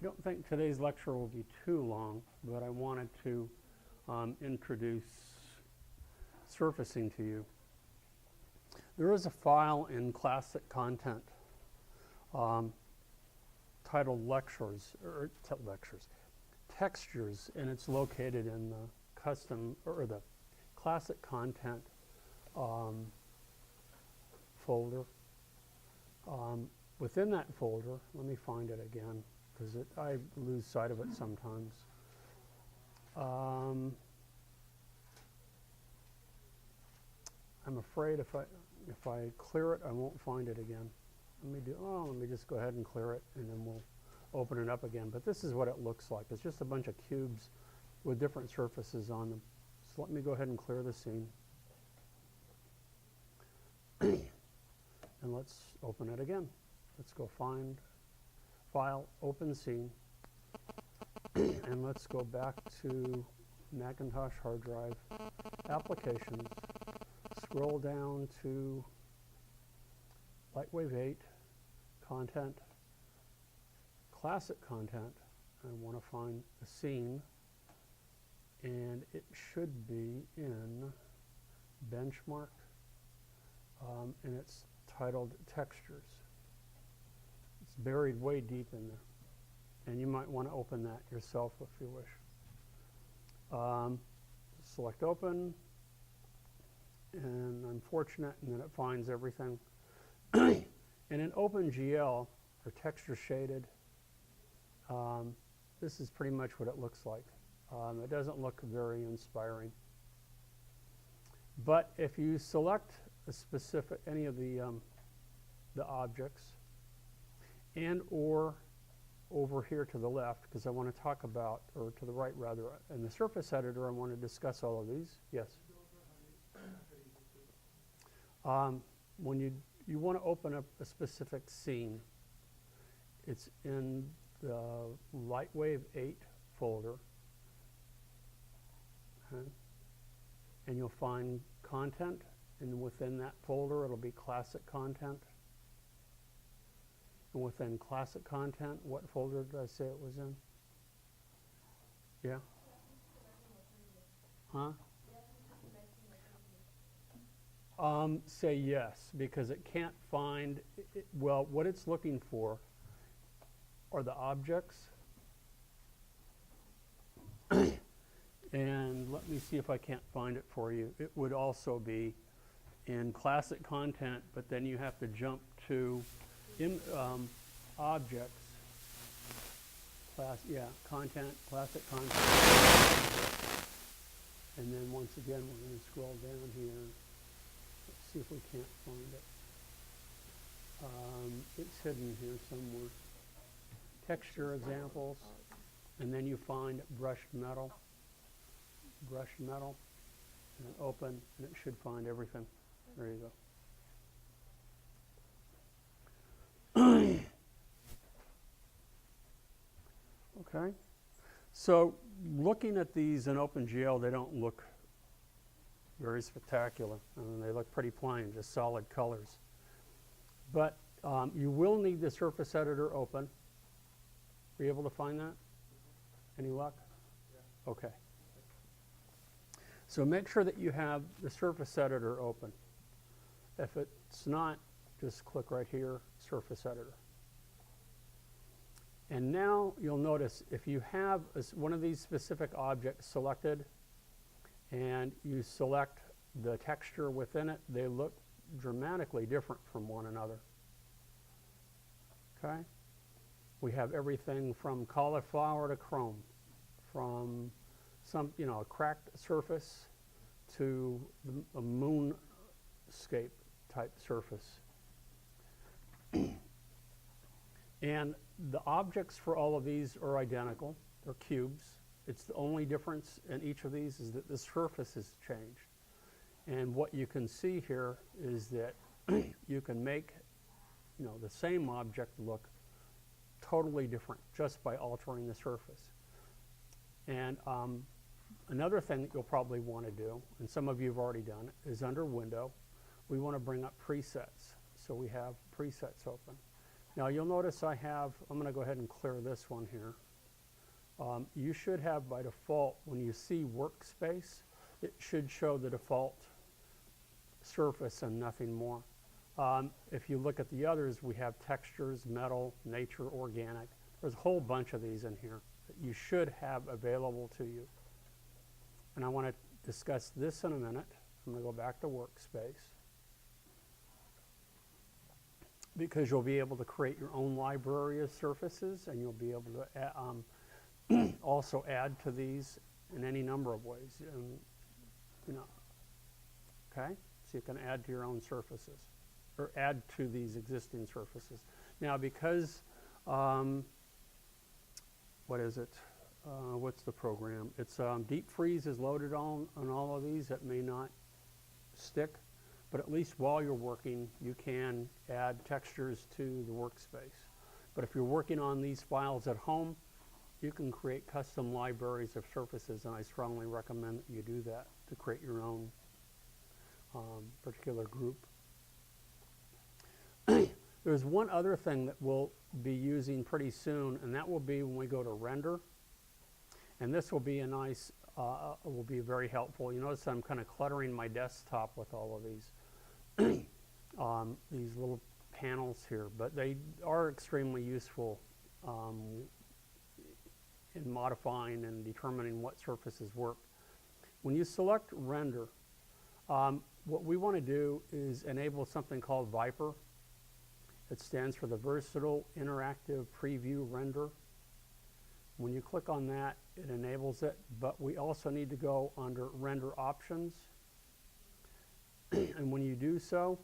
I don't think today's lecture will be too long, but I wanted to introduce surfacing to you. There is a file in Classic Content titled Textures, and it's located in the custom or the Classic Content folder. Within that folder, let me find it again because I lose sight of it sometimes. I'm afraid if I clear it, I won't find it again. Let me just go ahead and clear it, and then we'll open it up again. But this is what it looks like. It's just a bunch of cubes with different surfaces on them. So let me go ahead and clear the scene. And let's open it again. Let's go find File, Open Scene. And let's go back to Macintosh hard drive, Applications, scroll down to Lightwave 8, Content, Classic Content. I want to find a scene, and it should be in Benchmark, and it's titled Textures. It's buried way deep in there, and you might want to open that yourself if you wish. Select Open, and I'm fortunate, and then it finds everything. And in OpenGL, or texture shaded, this is pretty much what it looks like. It doesn't look very inspiring. But if you select a specific, any of the objects, and or over here to the left, because I want to talk about, or to the right rather, in the surface editor, I want to discuss all of these. Yes? When you want to open up a specific scene, it's in the Lightwave 8 folder, okay? And you'll find Content, and within that folder it'll be Classic Content. And within Classic Content, what folder did I say it was in? Yeah? Huh? Say yes, because it can't find, well, what it's looking for are the objects. And let me see if I can't find it for you. It would also be in Classic Content, but then you have to jump to Objects. Content, Classic Content. And then once again, we're going to scroll down here. Let's see if we can't find it. It's hidden here somewhere. Texture examples, and then you find brushed metal, and then open, and it should find everything. There you go. Okay, so looking at these in OpenGL, they don't look very spectacular. I mean, they look pretty plain, just solid colors. But you will need the surface editor open. Are you able to find that? Any luck? Yeah. Okay. So make sure that you have the surface editor open. If it's not, just click right here, Surface Editor. And now you'll notice if you have one of these specific objects selected and you select the texture within it, they look dramatically different from one another. Okay? We have everything from cauliflower to chrome, from some, a cracked surface to a moonscape type surface. And the objects for all of these are identical. They're cubes. It's the only difference in each of these is that the surface has changed. And what you can see here is that you can make, the same object look totally different just by altering the surface. And another thing that you'll probably want to do, and some of you have already done it, is under Window, we want to bring up presets. So we have presets open. Now you'll notice I'm going to go ahead and clear this one here. You should have by default, when you see workspace, it should show the default surface and nothing more. If you look at the others, we have textures, metal, nature, organic. There's a whole bunch of these in here that you should have available to you. And I want to discuss this in a minute. I'm going to go back to workspace, because you'll be able to create your own library of surfaces, and you'll be able to also add to these in any number of ways. Okay? So you can add to your own surfaces, or add to these existing surfaces. Now, because, what is it? What's the program? It's deep freeze is loaded on all of these. That may not stick, but at least while you're working, you can add textures to the workspace. But if you're working on these files at home, you can create custom libraries of surfaces, and I strongly recommend that you do that to create your own particular group. There's one other thing that we'll be using pretty soon, and that will be when we go to render. And this will be a nice, will be very helpful. You notice I'm kind of cluttering my desktop with all of these, these little panels here, but they are extremely useful in modifying and determining what surfaces work. When you select render, what we want to do is enable something called Viper. It stands for the Versatile Interactive Preview Render. When you click on that, it enables it, but we also need to go under Render Options. And when you do so,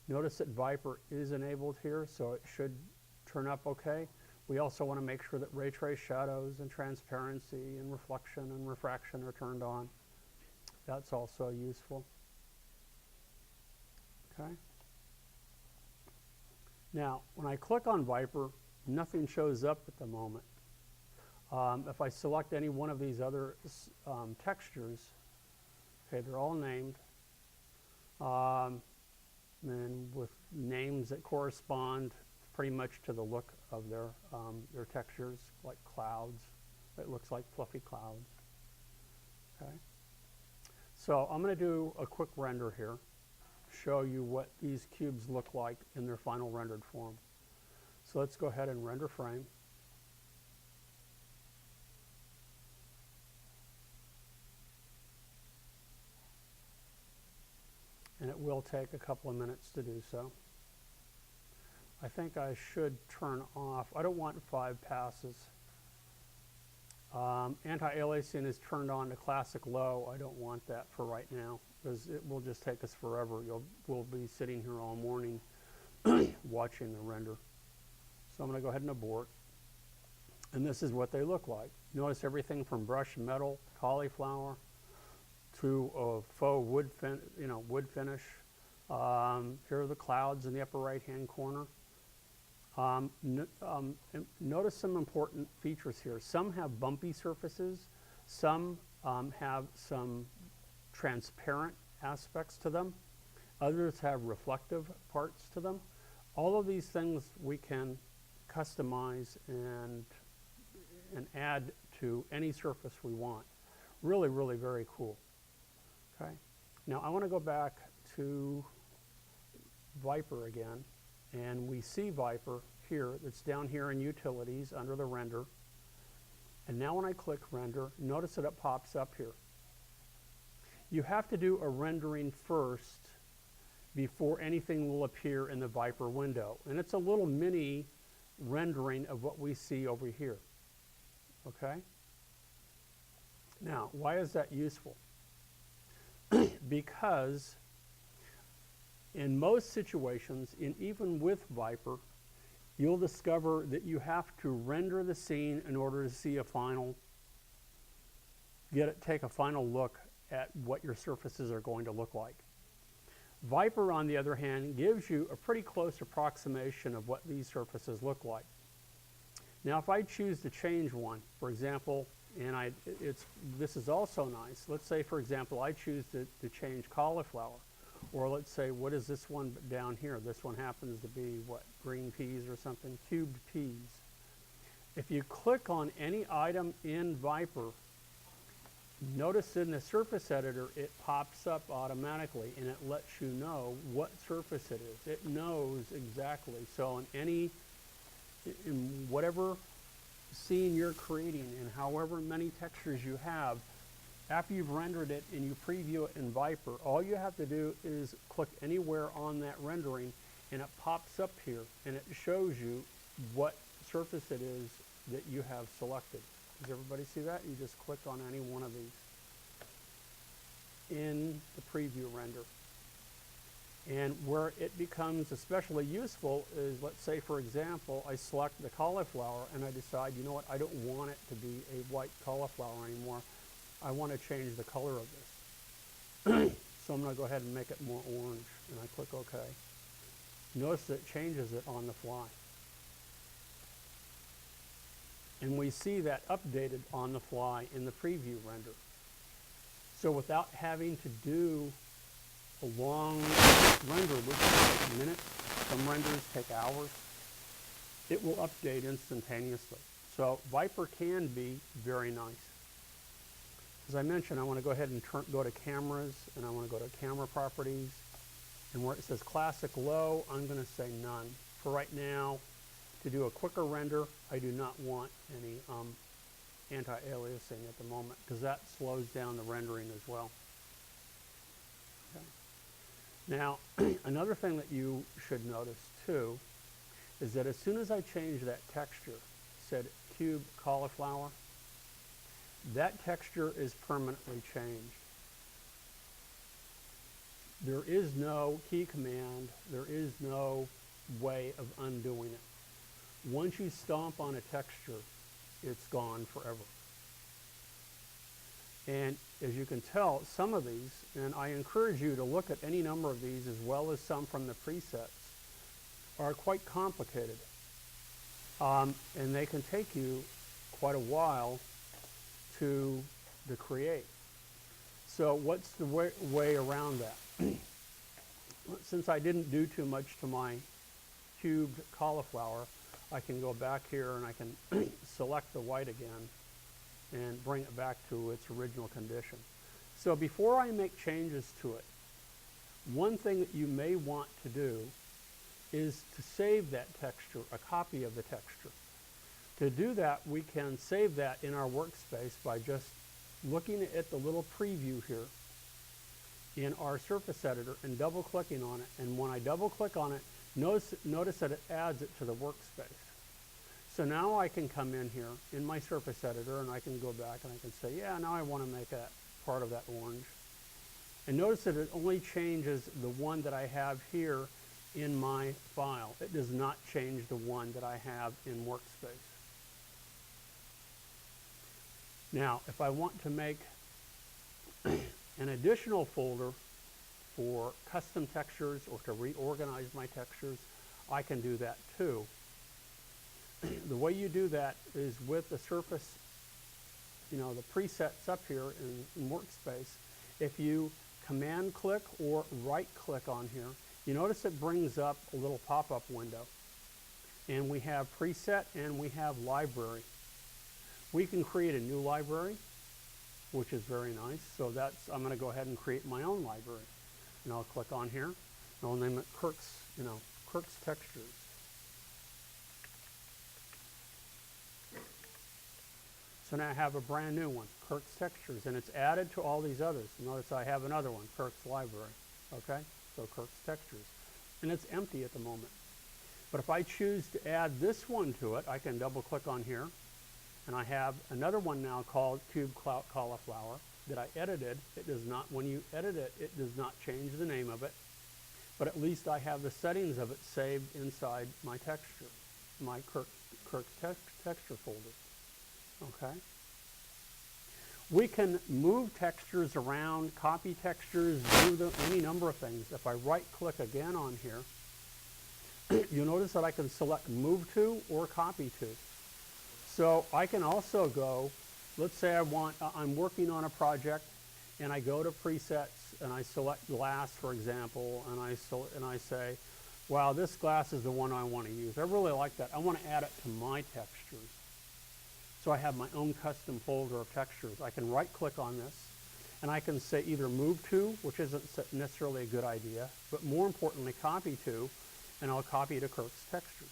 notice that Viper is enabled here, so it should turn up okay. We also want to make sure that ray trace shadows and transparency and reflection and refraction are turned on. That's also useful. Okay. Now, when I click on Viper, nothing shows up at the moment. If I select any one of these other textures, okay, they're all named, and with names that correspond pretty much to the look of their textures, like clouds. It looks like fluffy clouds. Okay. So I'm going to do a quick render here, show you what these cubes look like in their final rendered form. So let's go ahead and render frame. And it will take a couple of minutes to do so. I think I should turn off, I don't want 5 passes. Anti-aliasing is turned on to classic low. I don't want that for right now, because it will just take us forever. We'll be sitting here all morning watching the render. So I'm going to go ahead and abort. And this is what they look like. Notice everything from brushed metal, cauliflower, to a faux wood finish. Here are the clouds in the upper right-hand corner. Notice some important features here. Some have bumpy surfaces. Some have some transparent aspects to them. Others have reflective parts to them. All of these things we can customize and add to any surface we want. Really, really very cool. Okay. Now I want to go back to Viper again, and we see Viper here. That's down here in Utilities under the Render. And now when I click Render, notice that it pops up here. You have to do a rendering first before anything will appear in the Viper window. And it's a little mini rendering of what we see over here. Okay? Now, why is that useful? Because in most situations, even with Viper, you'll discover that you have to render the scene in order to see a final, take a final look at what your surfaces are going to look like. Viper, on the other hand, gives you a pretty close approximation of what these surfaces look like. Now, if I choose to change one, for example, and this is also nice. Let's say, for example, I choose to change cauliflower. Or let's say, what is this one down here? This one happens to be, what, green peas or something? Cubed peas. If you click on any item in Viper, notice in the surface editor, it pops up automatically, and it lets you know what surface it is. It knows exactly. So in whatever scene you're creating, and however many textures you have, after you've rendered it and you preview it in Viper, all you have to do is click anywhere on that rendering, and it pops up here, and it shows you what surface it is that you have selected. Does everybody see that? You just click on any one of these in the preview render. And where it becomes especially useful is, let's say, for example, I select the cauliflower and I decide, you know what, I don't want it to be a white cauliflower anymore. I want to change the color of this. So I'm going to go ahead and make it more orange, and I click OK. Notice that it changes it on the fly. And we see that updated on the fly in the preview render. So without having to do a long render, which takes minutes, some renders take hours, it will update instantaneously. So Viper can be very nice. As I mentioned, I want to go ahead and go to cameras, and I want to go to camera properties. And where it says classic low, I'm going to say none. For right now, to do a quicker render, I do not want any anti-aliasing at the moment, because that slows down the rendering as well. Okay. Now, another thing that you should notice too is that as soon as I change that texture, said cube cauliflower, that texture is permanently changed. There is no key command, there is no way of undoing it. Once you stomp on a texture, it's gone forever. And as you can tell, some of these, and I encourage you to look at any number of these as well as some from the presets, are quite complicated. And they can take you quite a while to create. So what's the way around that? Since I didn't do too much to my cubed cauliflower, I can go back here and I can select the white again and bring it back to its original condition. So before I make changes to it, one thing that you may want to do is to save that texture, a copy of the texture. To do that, we can save that in our workspace by just looking at the little preview here in our surface editor and double clicking on it. And when I double click on it, notice that it adds it to the workspace. So now I can come in here in my surface editor and I can go back and I can say, yeah, now I want to make that part of that orange. And notice that it only changes the one that I have here in my file. It does not change the one that I have in workspace. Now, if I want to make an additional folder for custom textures or to reorganize my textures, I can do that too. The way you do that is with the surface, the presets up here in Workspace. If you command click or right click on here, you notice it brings up a little pop-up window. And we have preset and we have library. We can create a new library, which is very nice. So I'm going to go ahead and create my own library. And I'll click on here. And I'll name it Kirk's Textures. So now I have a brand new one, Kirk's Textures, and it's added to all these others. Notice I have another one, Kirk's Library. Okay, so Kirk's Textures. And it's empty at the moment. But if I choose to add this one to it, I can double click on here. And I have another one now called Cube Cauliflower that I edited. It does not, when you edit it, it does not change the name of it. But at least I have the settings of it saved inside my texture, my Kirk's texture folder. Okay. We can move textures around, copy textures, do any number of things. If I right click again on here, you'll notice that I can select move to or copy to. So I can also go, let's say I'm working on a project and I go to presets and I select glass, for example, and I say, wow, this glass is the one I want to use. I really like that. I want to add it to my textures. So I have my own custom folder of textures. I can right-click on this, and I can say either move to, which isn't necessarily a good idea, but more importantly, copy to, and I'll copy to Kirk's textures.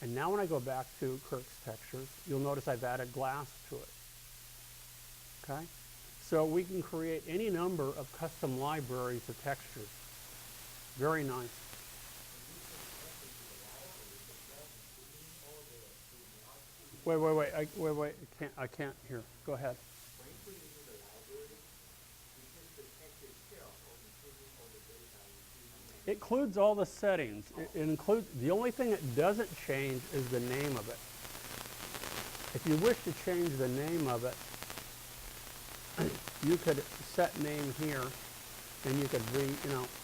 And now when I go back to Kirk's textures, you'll notice I've added glass to it. Okay? So we can create any number of custom libraries of textures. Very nice. Wait, I can't hear. Go ahead. It includes all the settings. It includes, the only thing that doesn't change is the name of it. If you wish to change the name of it, you could set name here, and you could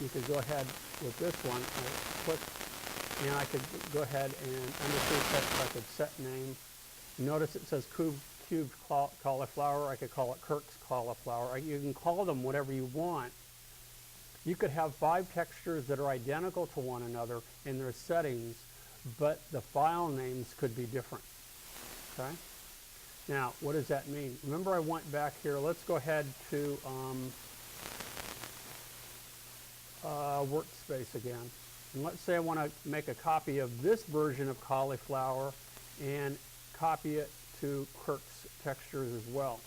you could go ahead with this one, and I could go ahead and under text I could set name. Notice it says cubed cauliflower. I could call it Kirk's cauliflower. You can call them whatever you want. You could have 5 textures that are identical to one another in their settings, but the file names could be different. Okay? Now, what does that mean? Remember I went back here. Let's go ahead to Workspace again. And let's say I want to make a copy of this version of cauliflower and copy it to Kirk's textures as well.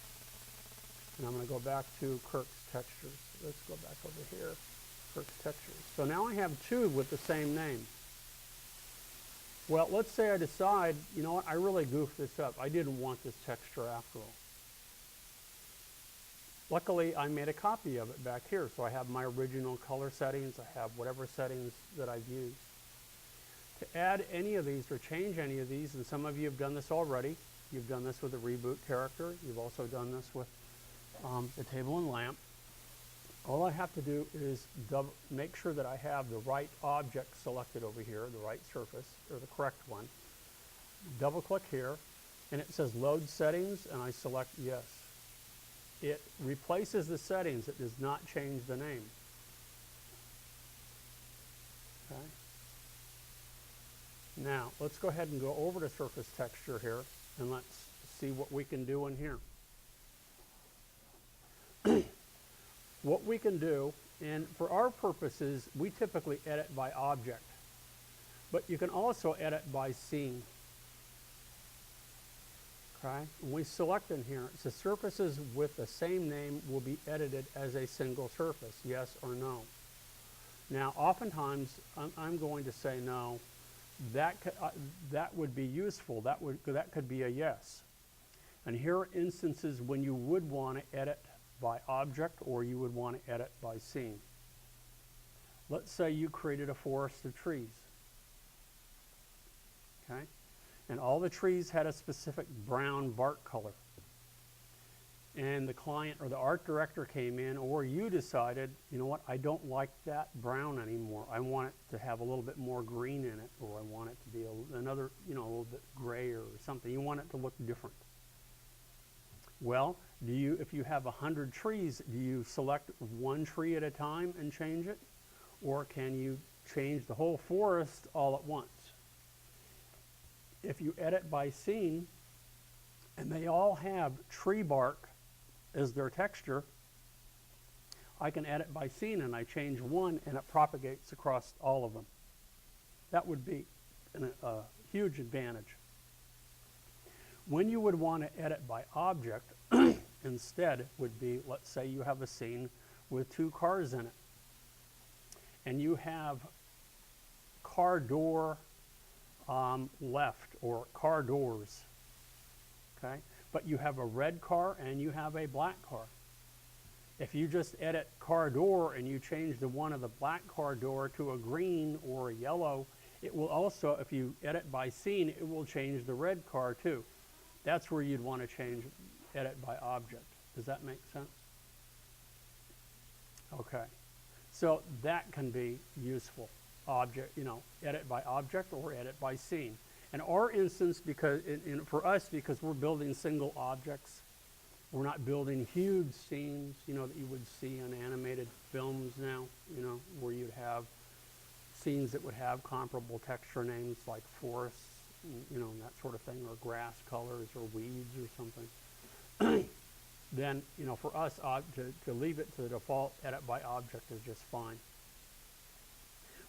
And I'm going to go back to Kirk's textures. Let's go back over here, Kirk's textures. So now I have 2 with the same name. Well, let's say I decide, you know what, I really goofed this up. I didn't want this texture after all. Luckily, I made a copy of it back here. So I have my original color settings. I have whatever settings that I've used. To add any of these or change any of these, and some of you have done this already. You've done this with the reboot character. You've also done this with the table and lamp. All I have to do is make sure that I have the right object selected over here, the right surface, or the correct one. Double click here, and it says load settings, and I select yes. It replaces the settings. It does not change the name. Okay. Now, let's go ahead and go over to surface texture here, and let's see what we can do in here. What we can do, and for our purposes, we typically edit by object, but you can also edit by scene. Okay? When we select in here, it says surfaces with the same name will be edited as a single surface, yes or no. Now, oftentimes, I'm going to say no. That would be useful. That could be a yes. And here are instances when you would want to edit by object, or you would want to edit by scene. Let's say you created a forest of trees. Okay? And all the trees had a specific brown bark color. And the client or the art director came in, or you decided, you know what, I don't like that brown anymore. I want it to have a little bit more green in it, or I want it to be another, a little bit grayer or something. You want it to look different. Well, if you have 100 trees, do you select one tree at a time and change it? Or can you change the whole forest all at once? If you edit by scene, and they all have tree bark as their texture, I can edit by scene, and I change one, and it propagates across all of them. That would be a huge advantage. When you would want to edit by object, instead would be, let's say you have a scene with 2 cars in it, and you have car door left, or car doors, okay? But you have a red car and you have a black car. If you just edit car door and you change the one of the black car door to a green or a yellow, it will also, if you edit by scene, it will change the red car too. That's where you'd want to edit by object. Does that make sense? Okay. So that can be useful. Edit by object or edit by scene. In our instance, for us, because we're building single objects, We're not building huge scenes, you know, that you would see on animated films now, you know, where you'd have scenes that would have comparable texture names like forests, you know, and that sort of thing, or grass colors or weeds or something. Then, you know, for us to leave it to the default edit by object is just fine.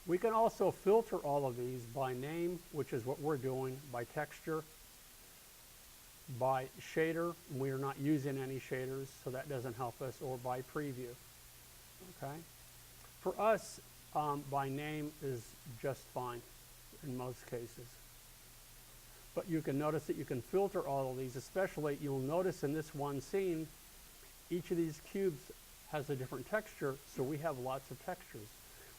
We can also filter all of these by name, which is what we're doing, by texture, by shader. We are not using any shaders, so that doesn't help us, or by preview. Okay? For us, by name is just fine in most cases. But you can notice that you can filter all of these, especially you'll notice in this one scene, each of these cubes has a different texture, so we have lots of textures.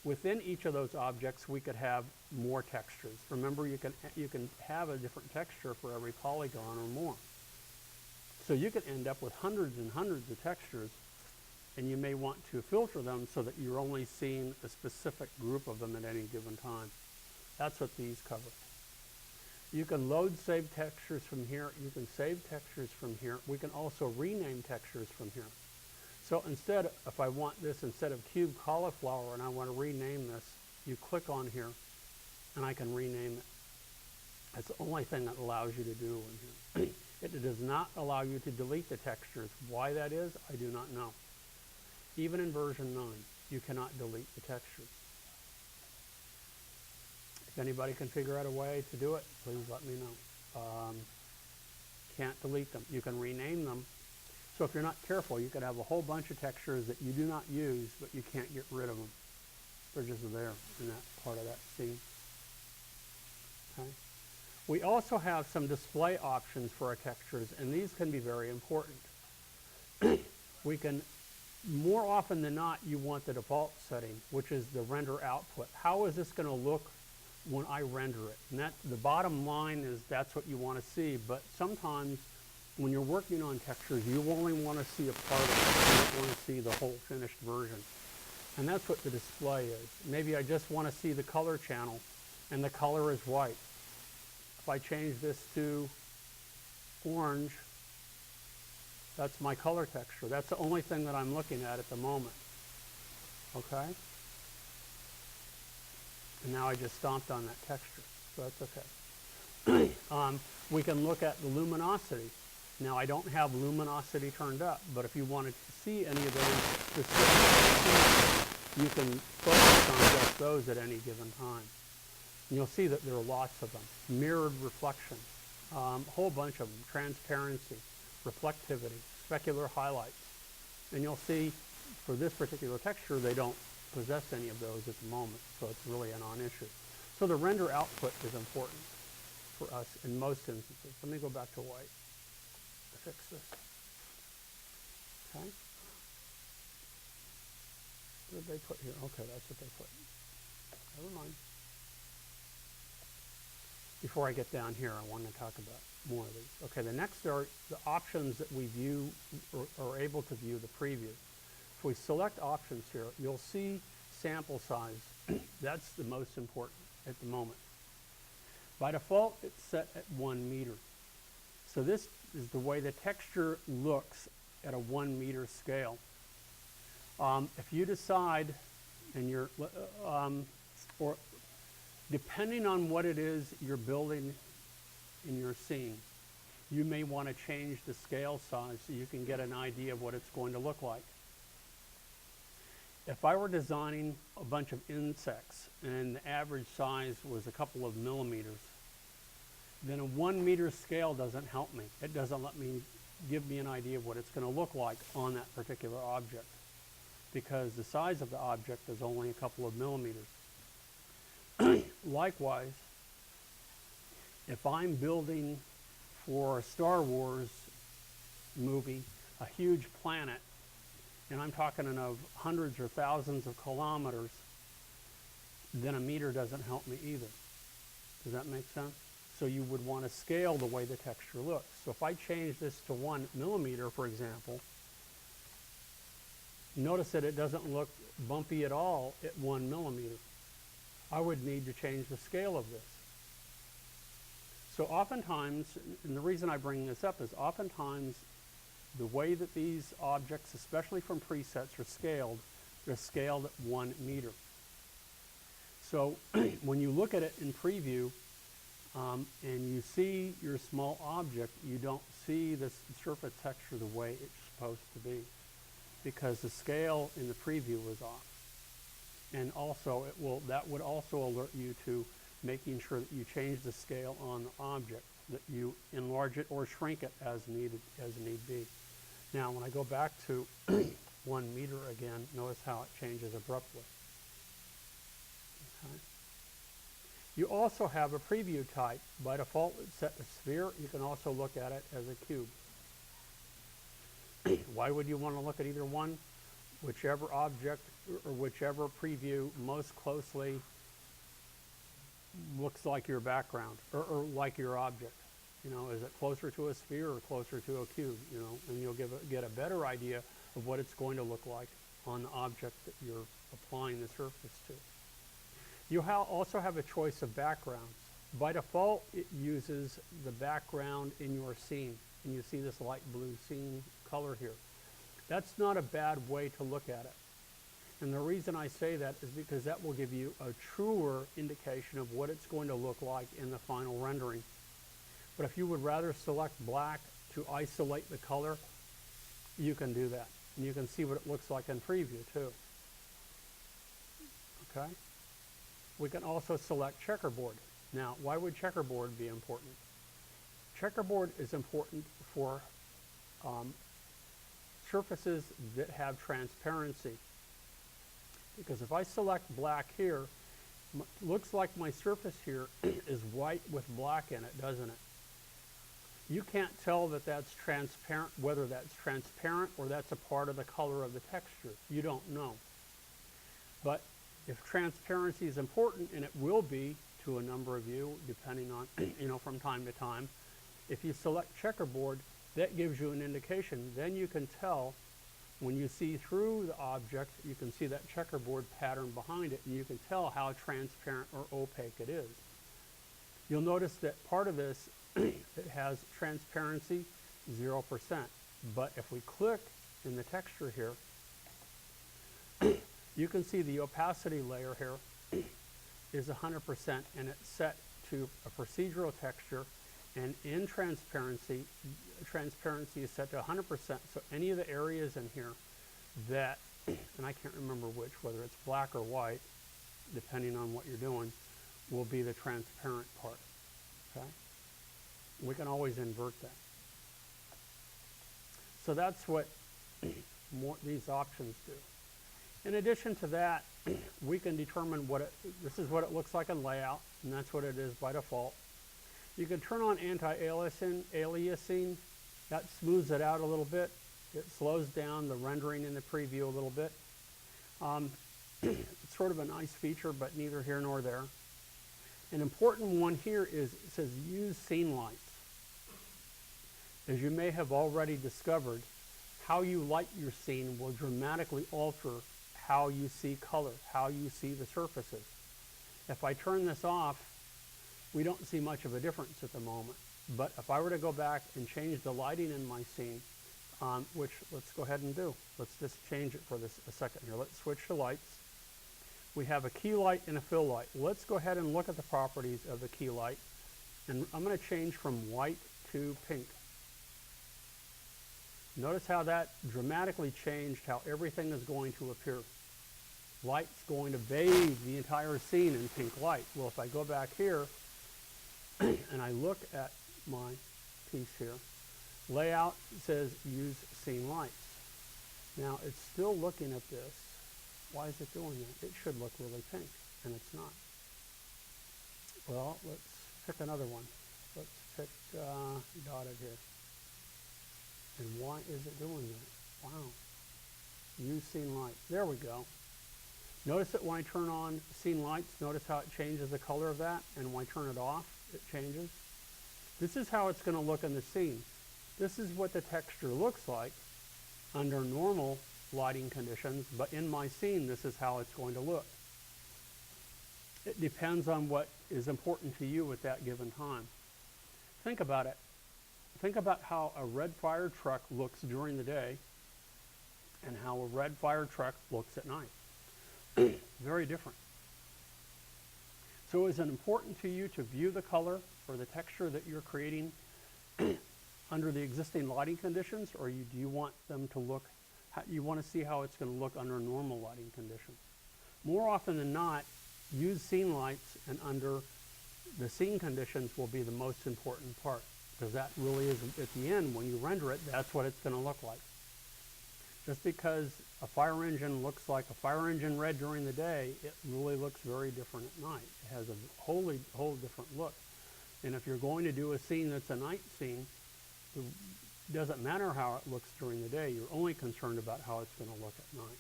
Within each of those objects, we could have more textures. Remember, you can have a different texture for every polygon or more. So you could end up with hundreds and hundreds of textures, and you may want to filter them so that you're only seeing a specific group of them at any given time. That's what these cover. You can load save textures from here. You can save textures from here. We can also rename textures from here. So instead, if I want this instead of cube cauliflower and I want to rename this, you click on here and I can rename it. That's the only thing that allows you to do in here. It does not allow you to delete the textures. Why that is, I do not know. Even in version 9, you cannot delete the textures. If anybody can figure out a way to do it, please let me know. Can't delete them. You can rename them. So if you're not careful, you could have a whole bunch of textures that you do not use, but you can't get rid of them. They're just there in that part of that scene. Okay. We also have some display options for our textures, and these can be very important. We can, more often than not, you want the default setting, which is the render output. How is this going to look when I render it? And that, the bottom line is that's what you want to see, but sometimes when you're working on textures, you only want to see a part of it. You don't want to see the whole finished version. And that's what the display is. Maybe I just want to see the color channel, and the color is white. If I change this to orange, that's my color texture. That's the only thing that I'm looking at the moment. Okay? And now I just stomped on that texture, so that's okay. We can look at the luminosity. Now I don't have luminosity turned up, but if you wanted to see any of those specific, you can focus on just those at any given time. And you'll see that there are lots of them. Mirrored reflection, a whole bunch of them. Transparency, reflectivity, specular highlights. And you'll see for this particular texture, they don't possess any of those at the moment, so it's really a non-issue. So the render output is important for us in most instances. Let me go back to white to fix this. Okay. What did they put here? Okay, that's what they put. Never mind. Before I get down here, I want to talk about more of these. Okay, the next are the options that we view or are able to view the preview. If we select options here, you'll see sample size. That's the most important at the moment. By default, it's set at 1 meter. So this is the way the texture looks at a 1 meter scale. If you decide, and you're, or depending on what it is you're building in your scene, you may want to change the scale size so you can get an idea of what it's going to look like. If I were designing a bunch of insects and the average size was a couple of millimeters, then a 1 meter scale doesn't help me. It doesn't let me give me an idea of what it's going to look like on that particular object, because the size of the object is only a couple of millimeters. Likewise, if I'm building for a Star Wars movie a huge planet, and I'm talking of hundreds or thousands of kilometers, then a meter doesn't help me either. Does that make sense? So you would want to scale the way the texture looks. So if I change this to 1 millimeter, for example, notice that it doesn't look bumpy at all at 1 millimeter. I would need to change the scale of this. So oftentimes, and the reason I bring this up is oftentimes the way that these objects, especially from presets, are scaled, they're scaled at 1 meter. So when you look at it in preview and you see your small object, you don't see the surface texture the way it's supposed to be, because the scale in the preview was off. And also that would also alert you to making sure that you change the scale on the object, that you enlarge it or shrink it as need be. Now when I go back to 1 meter again, notice how it changes abruptly. Okay. You also have a preview type. By default it's set to sphere. You can also look at it as a cube. Why would you want to look at either one? Whichever object or whichever preview most closely looks like your background or like your object. You know, is it closer to a sphere or closer to a cube? You know, and you'll get a better idea of what it's going to look like on the object that you're applying the surface to. You also have a choice of backgrounds. By default, it uses the background in your scene, and you see this light blue scene color here. That's not a bad way to look at it. And the reason I say that is because that will give you a truer indication of what it's going to look like in the final rendering. But if you would rather select black to isolate the color, you can do that. And you can see what it looks like in preview too. Okay? We can also select checkerboard. Now, why would checkerboard be important? Checkerboard is important for surfaces that have transparency. Because if I select black here, looks like my surface here is white with black in it, doesn't it? You can't tell that that's transparent, whether that's transparent or that's a part of the color of the texture. You don't know. But if transparency is important, and it will be to a number of you, depending on, you know, from time to time, if you select checkerboard, that gives you an indication. Then you can tell when you see through the object, you can see that checkerboard pattern behind it, and you can tell how transparent or opaque it is. You'll notice that part of this, it has transparency 0%. But if we click in the texture here, you can see the opacity layer here is 100%, and it's set to a procedural texture. And in transparency is set to 100%. So any of the areas in here that, and I can't remember which, whether it's black or white, depending on what you're doing, will be the transparent part. Okay? We can always invert that. So that's what these options do. In addition to that, we can determine this is what it looks like in layout, and that's what it is by default. You can turn on anti-aliasing. That smooths it out a little bit. It slows down the rendering in the preview a little bit. It's sort of a nice feature, but neither here nor there. An important one here is it says use scene lights. As you may have already discovered, how you light your scene will dramatically alter how you see color, how you see the surfaces. If I turn this off, we don't see much of a difference at the moment. But if I were to go back and change the lighting in my scene, which let's go ahead and do. Let's just change it for a second here. Let's switch to lights. We have a key light and a fill light. Let's go ahead and look at the properties of the key light. And I'm going to change from white to pink. Notice how that dramatically changed how everything is going to appear. Light's going to bathe the entire scene in pink light. Well, if I go back here and I look at my piece here, layout says use scene lights. Now it's still looking at this. Why is it doing that? It should look really pink, and it's not. Well, let's pick another one. Let's pick dotted here. And why is it doing that? Wow. Use scene lights. There we go. Notice that when I turn on scene lights, notice how it changes the color of that, and when I turn it off, it changes. This is how it's going to look in the scene. This is what the texture looks like under normal lighting conditions, but in my scene, this is how it's going to look. It depends on what is important to you at that given time. Think about it. think about how a red fire truck looks during the day and how a red fire truck looks at night. Very different. So is it important to you to view the color or the texture that you're creating under the existing lighting conditions, or do you want them to look, you want to see how it's going to look under normal lighting conditions? More often than not, use scene lights, and under the scene conditions will be the most important part, because that really is, at the end, when you render it, that's what it's going to look like. Just because a fire engine looks like a fire engine red during the day, it really looks very different at night. It has a whole different look. And if you're going to do a scene that's a night scene, it doesn't matter how it looks during the day. You're only concerned about how it's going to look at night.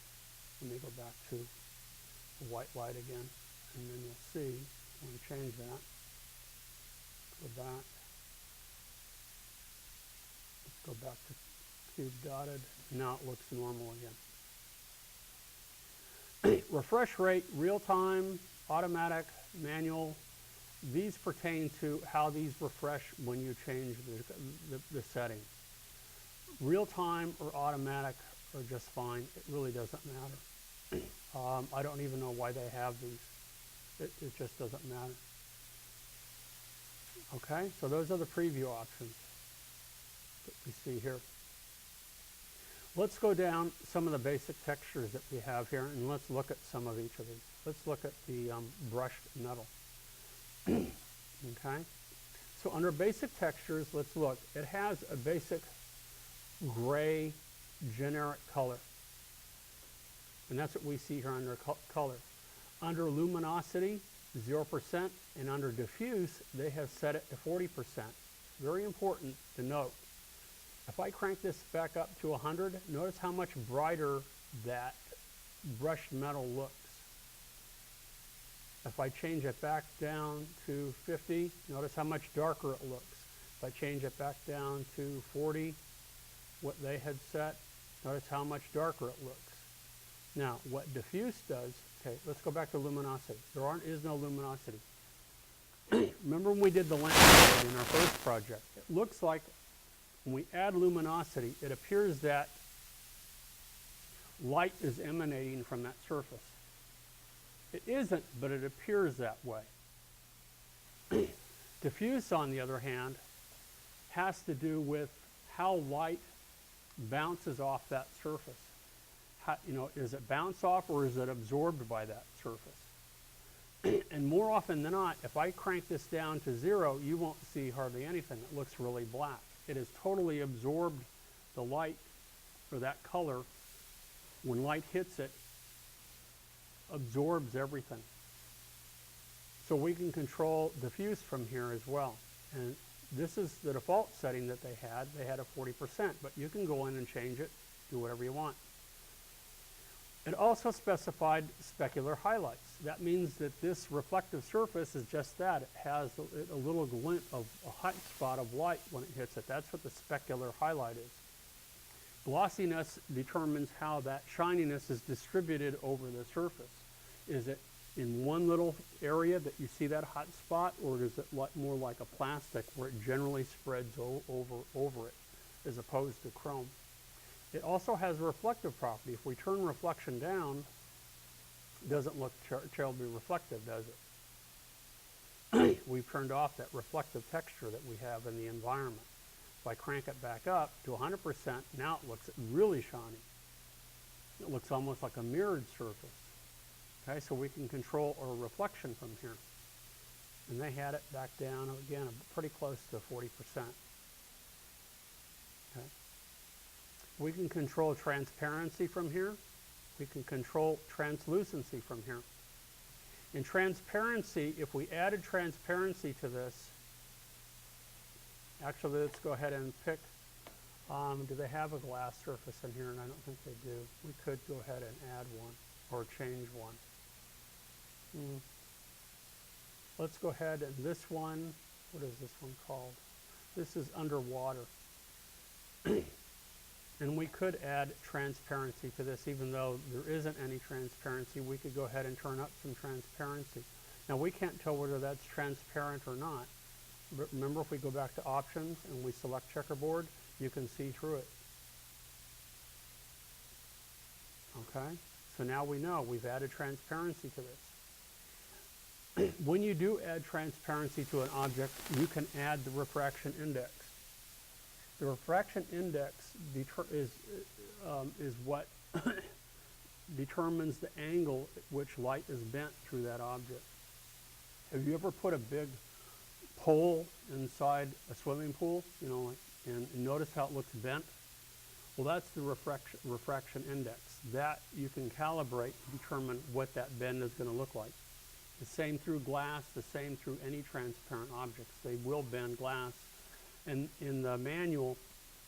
Let me go back to the white light again, and then you'll see. I'm going to change that. Go back. Let's go back to cube dotted. Now it looks normal again. Refresh rate, real time, automatic, manual. These pertain to how these refresh when you change the setting. Real time or automatic are just fine. It really doesn't matter. I don't even know why they have these. It just doesn't matter. Okay, so those are the preview options that we see here. Let's go down some of the basic textures that we have here, and let's look at some of each of these. Let's look at the brushed metal. Okay, so under basic textures, let's look. It has a basic gray generic color, and that's what we see here under color. Under luminosity, 0%, and under diffuse, they have set it to 40%. Very important to note. If I crank this back up to 100, notice how much brighter that brushed metal looks. If I change it back down to 50, notice how much darker it looks. If I change it back down to 40, what they had set, notice how much darker it looks. Now, what diffuse does, okay, let's go back to luminosity. There is no luminosity. Remember when we did the landscape in our first project? It looks like when we add luminosity, it appears that light is emanating from that surface. It isn't, but it appears that way. Diffuse, on the other hand, has to do with how light bounces off that surface. How, is it bounce off or is it absorbed by that surface? And more often than not, if I crank this down to 0, you won't see hardly anything. It looks really black. It has totally absorbed the light, or that color. When light hits it, absorbs everything. So we can control diffuse from here as well. And this is the default setting that they had. They had a 40%, but you can go in and change it, do whatever you want. It also specified specular highlights. That means that this reflective surface is just that. It has a little glint of a hot spot of light when it hits it. That's what the specular highlight is. Glossiness determines how that shininess is distributed over the surface. Is it in one little area that you see that hot spot, or is it more like a plastic where it generally spreads over it as opposed to chrome? It also has a reflective property. If we turn reflection down, it doesn't look terribly reflective, does it? We've turned off that reflective texture that we have in the environment. If I crank it back up to 100%, now it looks really shiny. It looks almost like a mirrored surface. Okay, so we can control our reflection from here. And they had it back down, again, pretty close to 40%. Okay. We can control transparency from here. We can control translucency from here. In transparency, if we added transparency to this, actually let's go ahead and pick, do they have a glass surface in here? And I don't think they do. We could go ahead and add one or change one. Let's go ahead and this one, what is this one called? This is underwater. And we could add transparency to this, even though there isn't any transparency. We could go ahead and turn up some transparency. Now we can't tell whether that's transparent or not. remember if we go back to options and we select checkerboard, you can see through it. Okay, so now we know we've added transparency to this. When you do add transparency to an object, you can add the refraction index. The refraction index is what determines the angle at which light is bent through that object. Have you ever put a big pole inside a swimming pool, you know, and notice how it looks bent? Well, that's the refraction index. That you can calibrate to determine what that bend is going to look like. The same through glass, the same through any transparent objects. They will bend glass. And in the manual,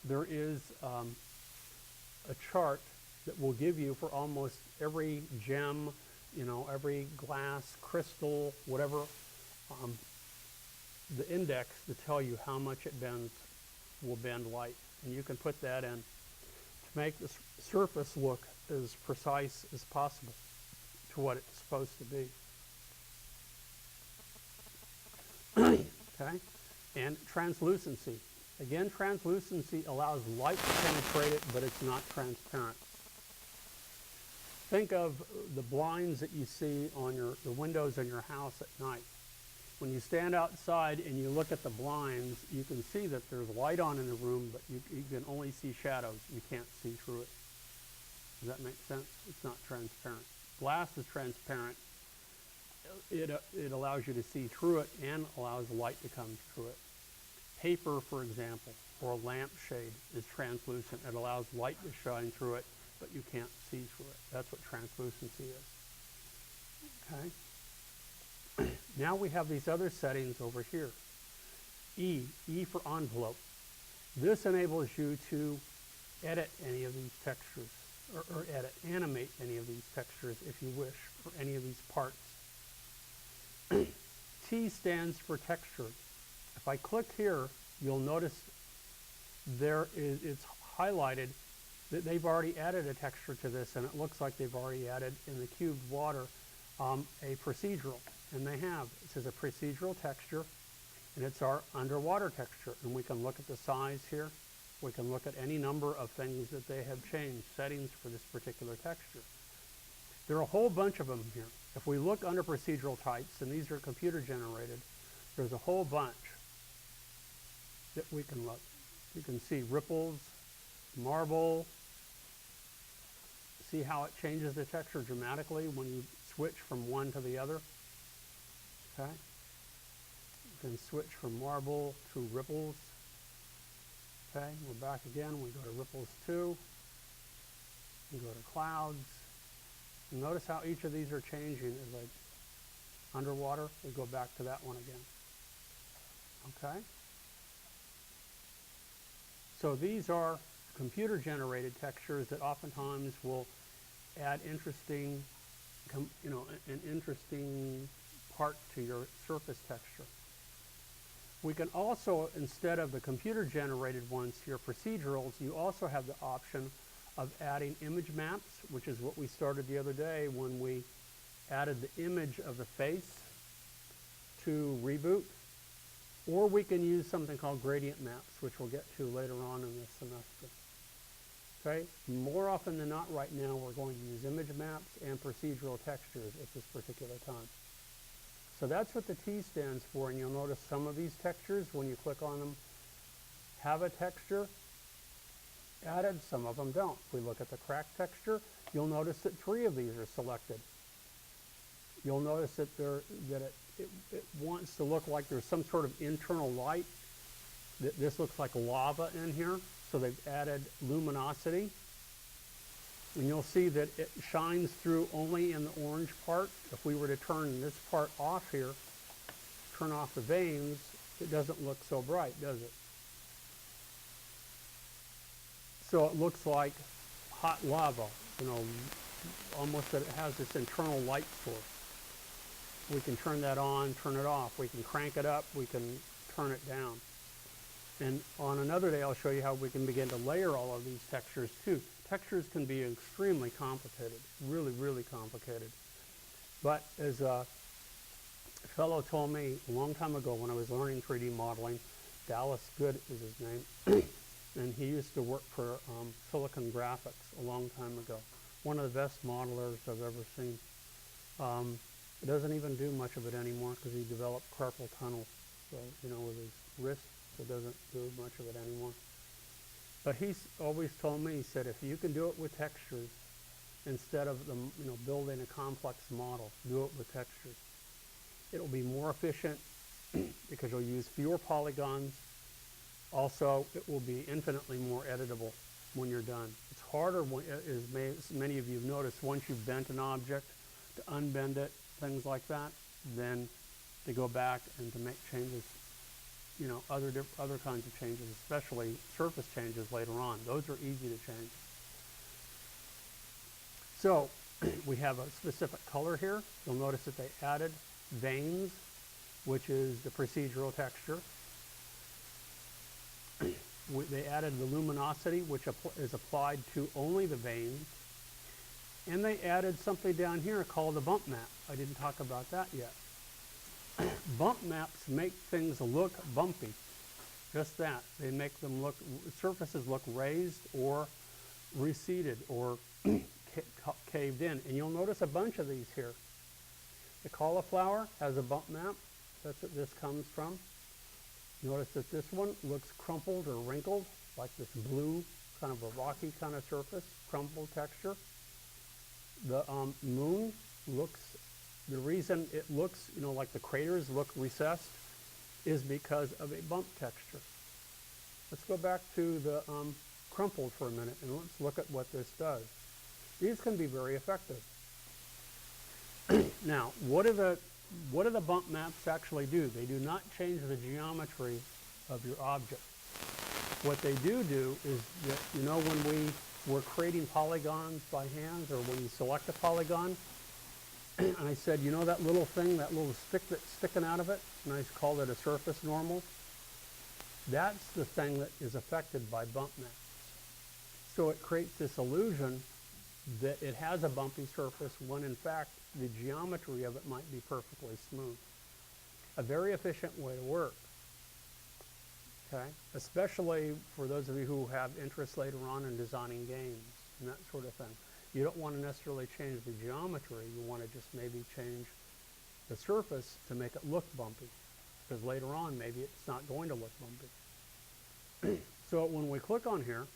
there is a chart that will give you for almost every gem, you know, every glass, crystal, whatever, the index to tell you how much it bends, will bend light. And you can put that in to make the surface look as precise as possible to what it's supposed to be. Okay, and translucency. Again, translucency allows light to penetrate it, but it's not transparent. Think of the blinds that you see on the windows in your house at night. When you stand outside and you look at the blinds, you can see that there's light on in the room, but you can only see shadows. You can't see through it. Does that make sense? It's not transparent. Glass is transparent. It allows you to see through it and allows light to come through it. Paper, for example, or a lampshade is translucent. It allows light to shine through it, but you can't see through it. That's what translucency is. Okay? Now we have these other settings over here. E for envelope. This enables you to edit any of these textures, or animate any of these textures if you wish, or any of these parts. T stands for texture. If I click here, you'll notice it's highlighted that they've already added a texture to this, and it looks like they've already added in the cubed water a procedural, and they have. It says a procedural texture, and it's our underwater texture, and we can look at the size here. We can look at any number of things that they have changed, settings for this particular texture. There are a whole bunch of them here. If we look under procedural types, and these are computer generated, there's a whole bunch that we can look. You can see ripples, marble. See how it changes the texture dramatically when you switch from one to the other? Okay. You can switch from marble to ripples. Okay, we're back again. We go to ripples 2. We go to clouds. And notice how each of these are changing as like underwater. We go back to that one again. Okay. So these are computer generated textures that oftentimes will add interesting, an interesting part to your surface texture. We can also, instead of the computer generated ones, your procedurals, you also have the option of adding image maps, which is what we started the other day when we added the image of the face to reboot. Or we can use something called gradient maps, which we'll get to later on in this semester. Okay? More often than not right now, we're going to use image maps and procedural textures at this particular time. So that's what the T stands for, and you'll notice some of these textures, when you click on them, have a texture added, some of them don't. If we look at the crack texture, you'll notice that 3 of these are selected. You'll notice that it wants to look like there's some sort of internal light. This looks like lava in here, so they've added luminosity. And you'll see that it shines through only in the orange part. If we were to turn this part off here, turn off the veins, it doesn't look so bright, does it? So it looks like hot lava, almost that it has this internal light source. We can turn that on, turn it off. We can crank it up, we can turn it down. And on another day, I'll show you how we can begin to layer all of these textures too. Textures can be extremely complicated, really, really complicated. But as fellow told me a long time ago when I was learning 3D modeling, Dallas Good is his name, and he used to work for Silicon Graphics a long time ago. One of the best modelers I've ever seen. He doesn't even do much of it anymore because he developed carpal tunnel, so, you know, with his wrist, so doesn't do much of it anymore. But he's always told me, he said, if you can do it with textures, instead of them, you know, building a complex model, do it with textures. It'll be more efficient because you'll use fewer polygons. Also, it will be infinitely more editable when you're done. It's harder, as many of you have noticed, once you've bent an object, to unbend it, things like that, then to go back and to make changes, you know, other kinds of changes, especially surface changes later on. Those are easy to change. So we have a specific color here. You'll notice that they added veins, which is the procedural texture. They added the luminosity, which is applied to only the veins. And they added something down here called a bump map. I didn't talk about that yet. Bump maps make things look bumpy. Just that. They make them look, surfaces look raised or receded or caved in. And you'll notice a bunch of these here. The cauliflower has a bump map. That's what this comes from. Notice that this one looks crumpled or wrinkled, like this blue, kind of a rocky kind of surface, crumpled texture. The moon looks, the reason it looks, you know, like the craters look recessed is because of a bump texture. Let's go back to the crumpled for a minute and let's look at what this does. These can be very effective. Now, what do the bump maps actually do? They do not change the geometry of your object. What they do is that, you know, when we were creating polygons by hand, or when you select a polygon, and I said, you know that little thing, that little stick that's sticking out of it, and I called it a surface normal? That's the thing that is affected by bump maps. So it creates this illusion that it has a bumpy surface when in fact the geometry of it might be perfectly smooth. A very efficient way to work, okay? Especially for those of you who have interest later on in designing games and that sort of thing. You don't want to necessarily change the geometry, you want to just maybe change the surface to make it look bumpy, because later on maybe it's not going to look bumpy. So when we click on here,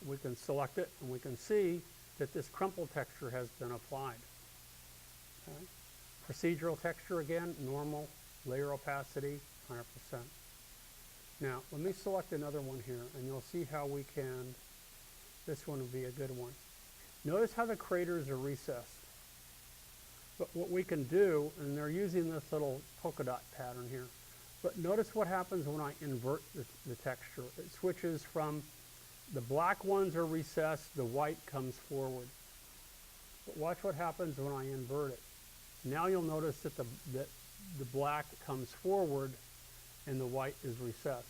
we can select it and we can see that this crumple texture has been applied. Okay. Procedural texture again, normal, layer opacity, 100%. Now, let me select another one here and you'll see how we can, this one would be a good one. Notice how the craters are recessed. But what we can do, and they're using this little polka dot pattern here, but notice what happens when I invert the texture. It switches from the black ones are recessed, the white comes forward. But watch what happens when I invert it. Now you'll notice that the black comes forward and the white is recessed.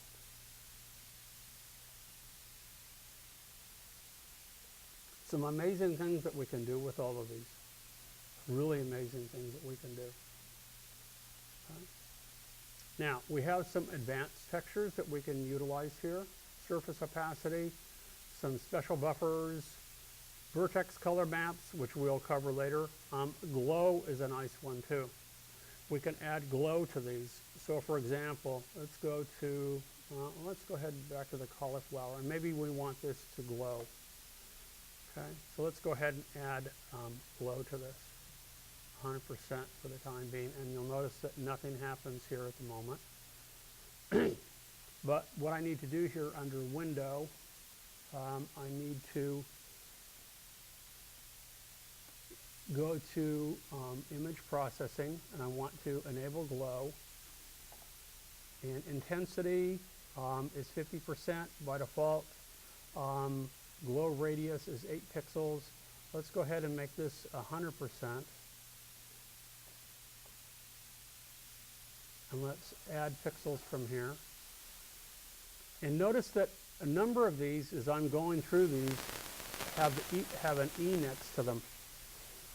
Some amazing things that we can do with all of these. Really amazing things that we can do. Okay. Now, we have some advanced textures that we can utilize here. Surface opacity, some special buffers, vertex color maps, which we'll cover later. Glow is a nice one too. We can add glow to these. So for example, let's go ahead and back to the cauliflower, and maybe we want this to glow. Okay, so let's go ahead and add glow to this, 100% for the time being, and you'll notice that nothing happens here at the moment. But what I need to do here under Window, I need to go to Image Processing, and I want to enable Glow. And intensity is 50% by default. Glow radius is 8 pixels. Let's go ahead and make this 100%. And let's add pixels from here. And notice that a number of these, as I'm going through these, have an E next to them.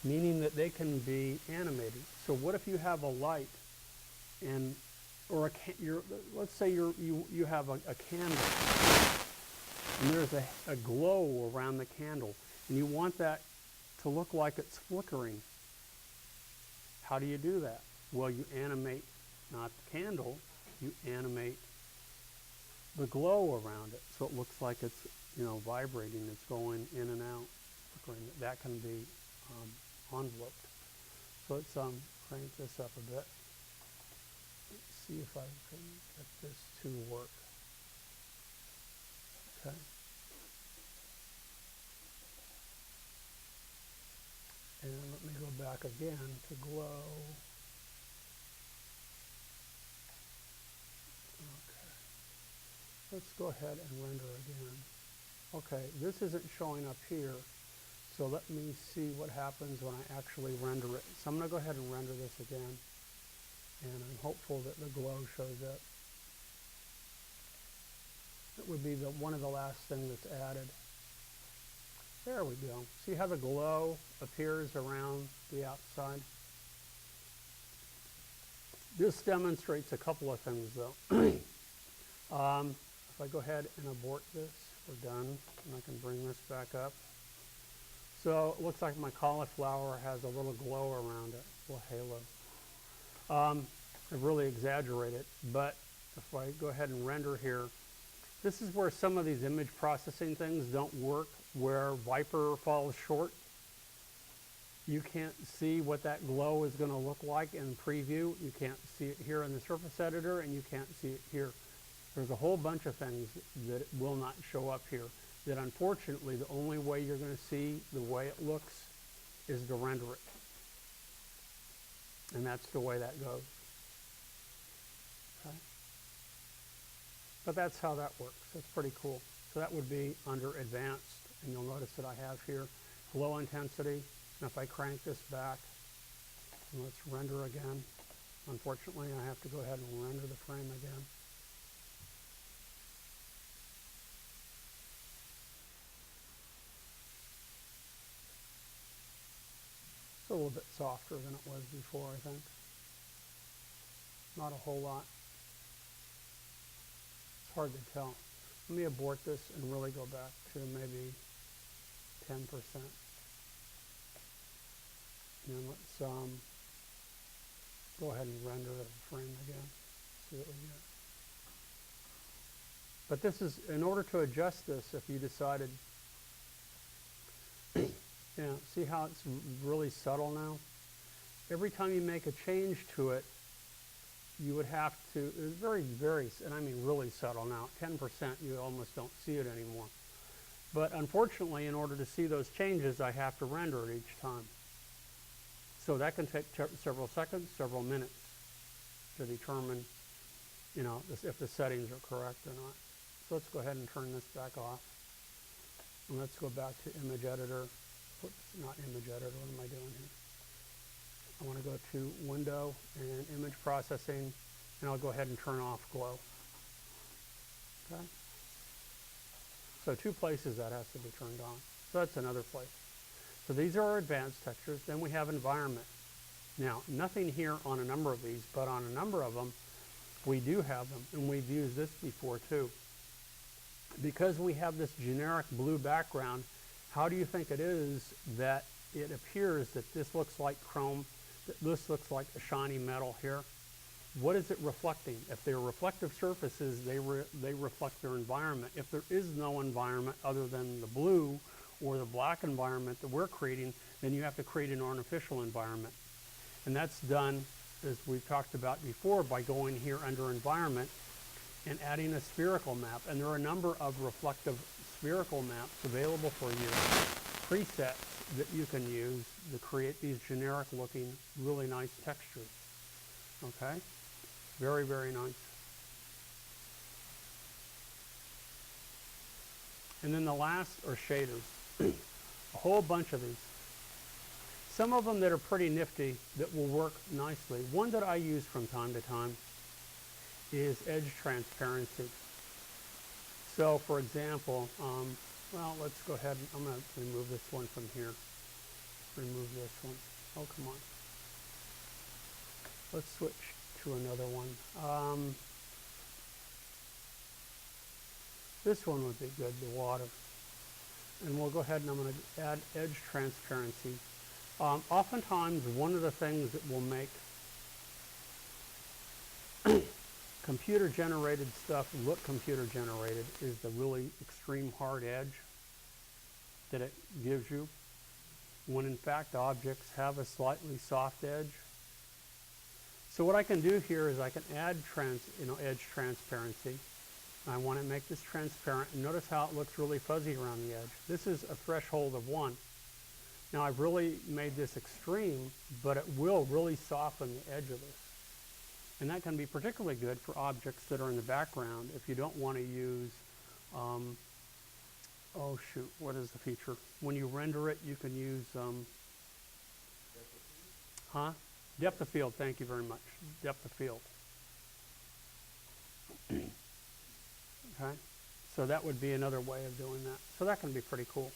meaning that they can be animated. So what if you have a light and, or let's say you have a candle and there's a glow around the candle and you want that to look like it's flickering. How do you do that? Well, you animate not the candle, you animate the glow around it so it looks like it's, you know, vibrating, it's going in and out, flickering. That can be enveloped. So let's crank this up a bit. Let's see if I can get this to work. Okay. And let me go back again to glow. Okay. Let's go ahead and render again. Okay, this isn't showing up here, so let me see what happens when I actually render it. So I'm going to go ahead and render this again, and I'm hopeful that the glow shows up. It would be one of the last things that's added. There we go. See how the glow appears around the outside? This demonstrates a couple of things, though. If I go ahead and abort this, we're done, and I can bring this back up. So it looks like my cauliflower has a little glow around it, a little halo. I really exaggerate it, but if I go ahead and render here, this is where some of these image processing things don't work, where Viper falls short. You can't see what that glow is going to look like in preview. You can't see it here in the surface editor, and you can't see it here. There's a whole bunch of things that will not show up here, that unfortunately the only way you're going to see the way it looks is to render it. And that's the way that goes. Okay. But that's how that works. That's pretty cool. So that would be under advanced, and you'll notice that I have here glow intensity. And if I crank this back, and let's render again. Unfortunately, I have to go ahead and render the frame again. It's a little bit softer than it was before, I think. Not a whole lot. It's hard to tell. Let me abort this and really go back to maybe 10%. And let's go ahead and render the frame again. See what we get. But this is, in order to adjust this, if you decided, see how it's really subtle now? Every time you make a change to it, you would have to, it's very, and I mean really subtle now. 10%, you almost don't see it anymore. But unfortunately, in order to see those changes, I have to render it each time. So that can take several seconds, several minutes to determine, you know, if the settings are correct or not. So let's go ahead and turn this back off. And let's go back to image editor. Whoops, not image editor, what am I doing here? I want to go to window and image processing, and I'll go ahead and turn off glow. Okay. So two places that has to be turned on. So that's another place. So these are our advanced textures. Then we have environment. Now, nothing here on a number of these, but on a number of them, we do have them, and we've used this before too. Because we have this generic blue background, how do you think it is that it appears that this looks like chrome, that this looks like a shiny metal here? What is it reflecting? If they're reflective surfaces, they reflect their environment. If there is no environment other than the blue or the black environment that we're creating, then you have to create an artificial environment. And that's done, as we've talked about before, by going here under environment and adding a spherical map. And there are a number of reflective spherical maps available for you, presets that you can use to create these generic looking, really nice textures. Okay? Very, very nice. And then the last are shaders. A whole bunch of these. Some of them that are pretty nifty that will work nicely. One that I use from time to time is edge transparency. So for example, well, let's go ahead and I'm going to remove this one from here. remove this one. Oh, come on. Let's switch to another one. This one would be good, the water. And we'll go ahead and I'm going to add edge transparency. Oftentimes, one of the things that will make computer-generated stuff look computer-generated is the really extreme hard edge that it gives you, when in fact objects have a slightly soft edge. So what I can do here is I can add edge transparency. I want to make this transparent, and notice how it looks really fuzzy around the edge. This is a threshold of 1. Now I've really made this extreme, but it will really soften the edge of this. And that can be particularly good for objects that are in the background if you don't want to use, oh shoot, what is the feature? When you render it, you can use, depth of field, thank you very much. Depth of field. Okay, so that would be another way of doing that. So that can be pretty cool.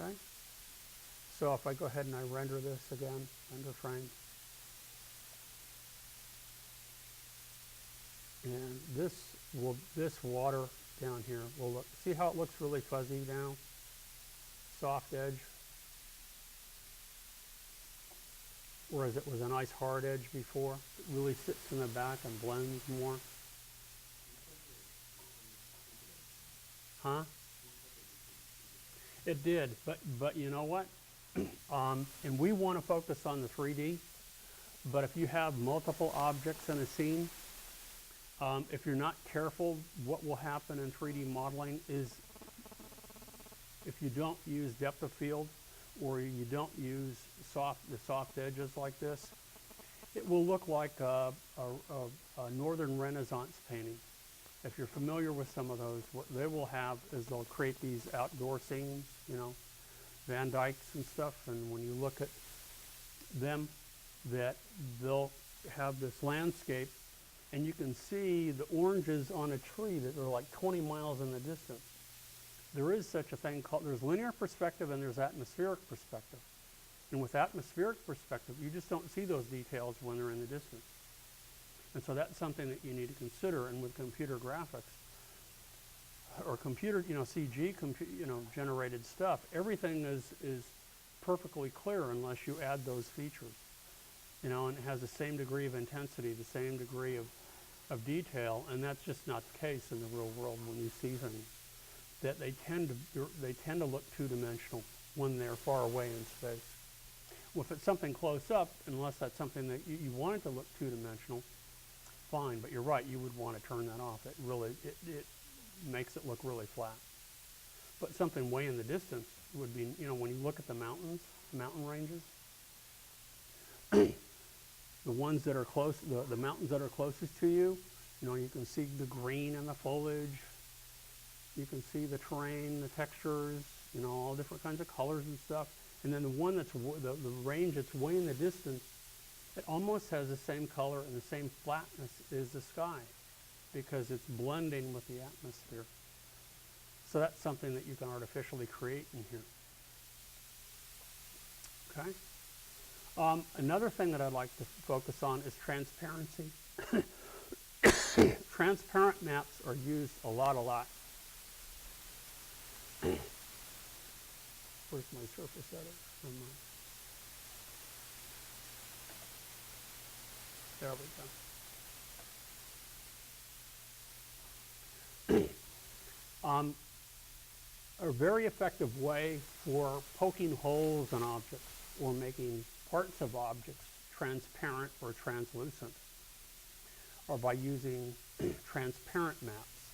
Okay, so if I go ahead and I render this again, render frame. And this water down here will look, see how it looks really fuzzy now? Soft edge. Whereas it was a nice hard edge before. It really sits in the back and blends more. Huh? It did, but you know what? And we want to focus on the 3D, but if you have multiple objects in a scene, if you're not careful, what will happen in 3D modeling is if you don't use depth of field or you don't use the soft edges like this, it will look like a Northern Renaissance painting. If you're familiar with some of those, what they will have is they'll create these outdoor scenes, you know, Van Dyck's and stuff, and when you look at them, that they'll have this landscape, and you can see the oranges on a tree that are like 20 miles in the distance. There is such a thing called, there's linear perspective and there's atmospheric perspective. And with atmospheric perspective, you just don't see those details when they're in the distance. And so that's something that you need to consider. And with computer graphics, or computer, CG, generated stuff, everything is perfectly clear unless you add those features. And it has the same degree of intensity, the same degree of detail, and that's just not the case in the real world when you see things. That they tend to look two-dimensional when they're far away in space. Well, if it's something close up, unless that's something that you want it to look two-dimensional, fine, but you're right, you would want to turn that off. It really, it makes it look really flat. But something way in the distance would be, when you look at the mountains, mountain ranges, the ones that are close, the mountains that are closest to you, you can see the green in the foliage, you can see the terrain, the textures, all different kinds of colors and stuff. And then the one that's, the range that's way in the distance, it almost has the same color and the same flatness as the sky because it's blending with the atmosphere. So that's something that you can artificially create in here. Okay? Another thing that I'd like to focus on is transparency. Transparent maps are used a lot. Where's my surface editor? There we go. A very effective way for poking holes in objects or making parts of objects transparent or translucent are by using transparent maps.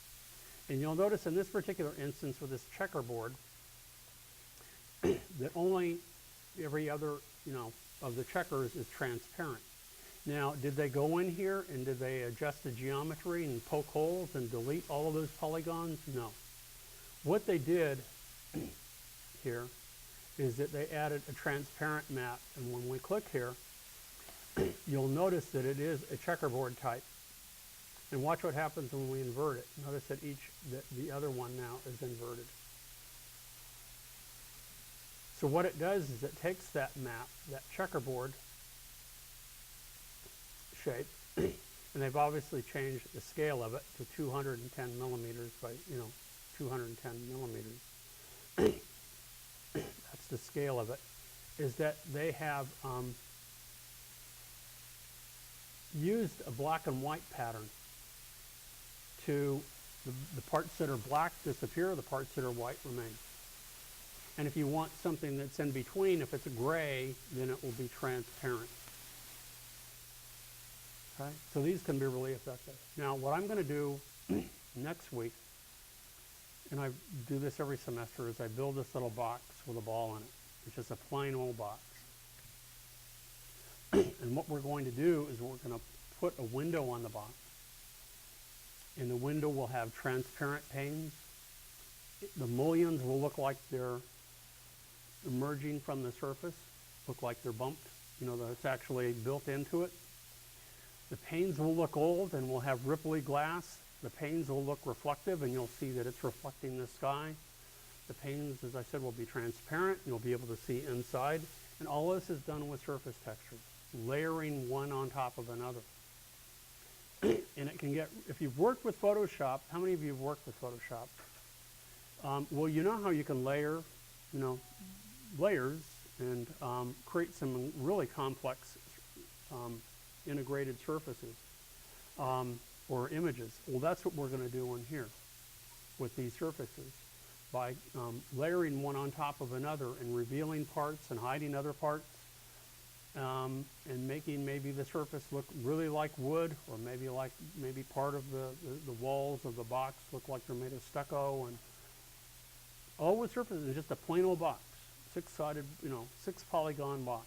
And you'll notice in this particular instance with this checkerboard that only every other, of the checkers is transparent. Now, did they go in here and did they adjust the geometry and poke holes and delete all of those polygons? No. What they did here is that they added a transparent map, and when we click here, you'll notice that it is a checkerboard type. And watch what happens when we invert it. Notice that the other one now is inverted. So what it does is it takes that map, that checkerboard shape, and they've obviously changed the scale of it to 210 millimeters by, 210 millimeters. That's the scale of it, is that they have used a black and white pattern to the parts that are black disappear, the parts that are white remain. And if you want something that's in between, if it's gray, then it will be transparent. Okay? So these can be really effective. Now, what I'm going to do next week, and I do this every semester, is I build this little box with a ball in it. It's just a plain old box. And what we're going to do is we're going to put a window on the box. And the window will have transparent panes. The mullions will look like they're emerging from the surface, look like they're bumped, that it's actually built into it. The panes will look old and will have ripply glass. The panes will look reflective, and you'll see that it's reflecting the sky. The panes, as I said, will be transparent. You'll be able to see inside. And all this is done with surface textures, layering one on top of another. And it can get, if you've worked with Photoshop, how many of you have worked with Photoshop? Well, you know how you can layer, layers and create some really complex integrated surfaces or images. Well, that's what we're going to do in here with these surfaces by layering one on top of another and revealing parts and hiding other parts. And making maybe the surface look really like wood, or maybe part of the walls of the box look like they're made of stucco, and all with surfaces is just a plain old box, six-sided, 6-polygon box.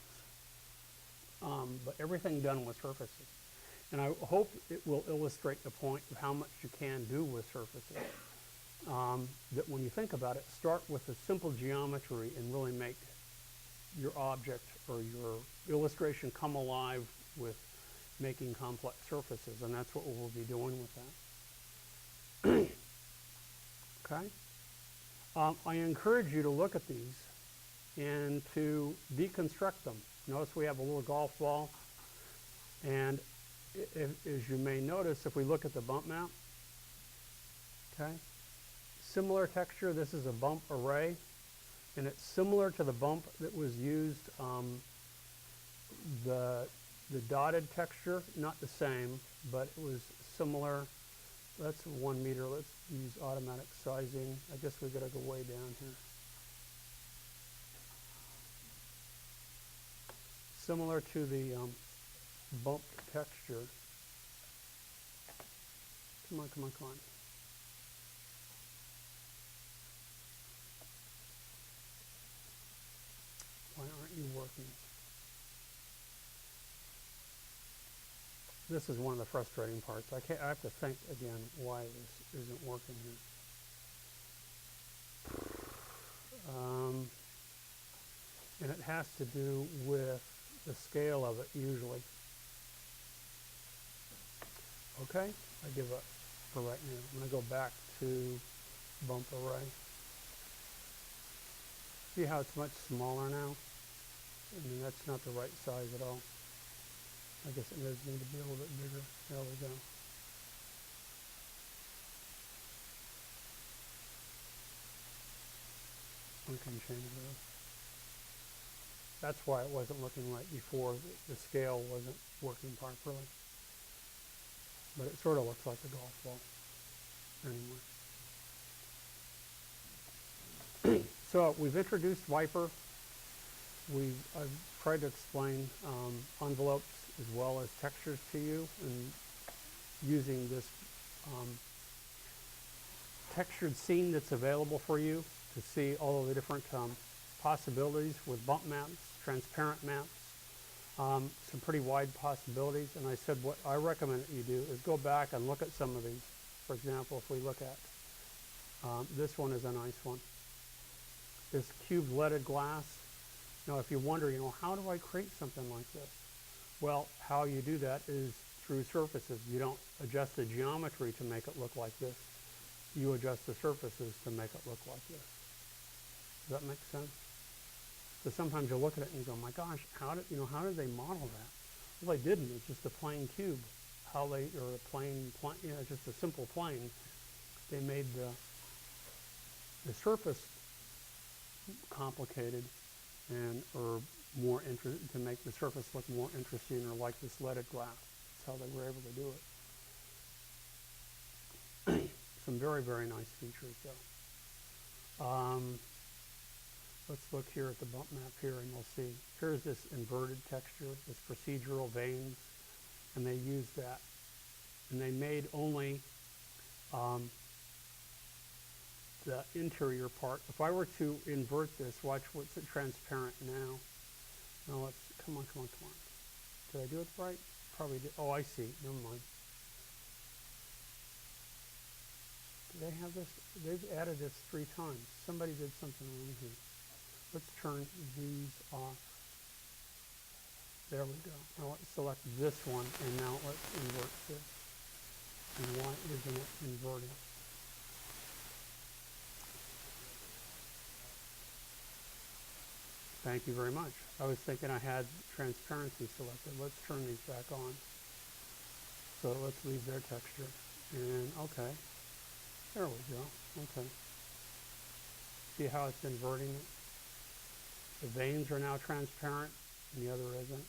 But everything done with surfaces. And I hope it will illustrate the point of how much you can do with surfaces. That when you think about it, start with a simple geometry and really make your object or your illustration come alive with making complex surfaces, and that's what we'll be doing with that. Okay? I encourage you to look at these and to deconstruct them. Notice we have a little golf ball, and as you may notice, if we look at the bump map, okay, similar texture. This is a bump array. And it's similar to the bump that was used, the dotted texture, not the same, but it was similar. That's 1 meter. Let's use automatic sizing. I guess we gotta go way down here. Similar to the bump texture. Come on, come on, come on. Why aren't you working? This is one of the frustrating parts. I have to think again why this isn't working here. And it has to do with the scale of it usually. Okay, I give up for right now. I'm going to go back to bump array. See how it's much smaller now? I mean, that's not the right size at all. I guess it does need to be a little bit bigger. There we go. We can change those. That's why it wasn't looking right before. The scale wasn't working properly. But it sort of looks like a golf ball. Anyway. So we've introduced Viper. I've tried to explain envelopes as well as textures to you, and using this textured scene that's available for you to see all of the different possibilities with bump maps, transparent maps, some pretty wide possibilities. And I said what I recommend that you do is go back and look at some of these. For example, if we look at this one is a nice one. This cube leaded glass. Now, if you wonder, how do I create something like this? Well, how you do that is through surfaces. You don't adjust the geometry to make it look like this. You adjust the surfaces to make it look like this. Does that make sense? So sometimes you look at it and you go, my gosh, how did they model that? Well, they didn't. It's just a plain cube. Or a plain, just a simple plane. They made the surface complicated or more to make the surface look more interesting, or like this leaded glass. That's how they were able to do it. Some very, very nice features, though. Let's look here at the bump map here, and you'll see. Here's this inverted texture, this procedural veins, and they used that. And they made only the interior part. If I were to invert this, watch what's it transparent now. Now let's, come on. Did I do it right? Probably did. Oh, I see. Never mind. Do they have this? They've added this 3 times. Somebody did something wrong here. Let's turn these off. There we go. Now let's select this one, and now let's invert this. And why isn't it inverting? Thank you very much. I was thinking I had transparency selected. Let's turn these back on. So let's leave their texture. And okay. There we go. Okay. See how it's inverting it? The veins are now transparent and the other isn't.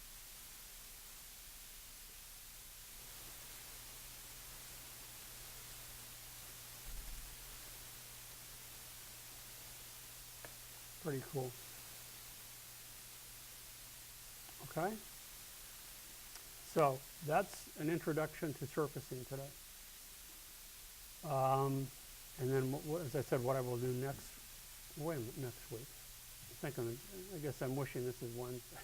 Pretty cool. Okay? So that's an introduction to surfacing today. And then, as I said, what I will do next week. I guess I'm wishing this is Wednesday.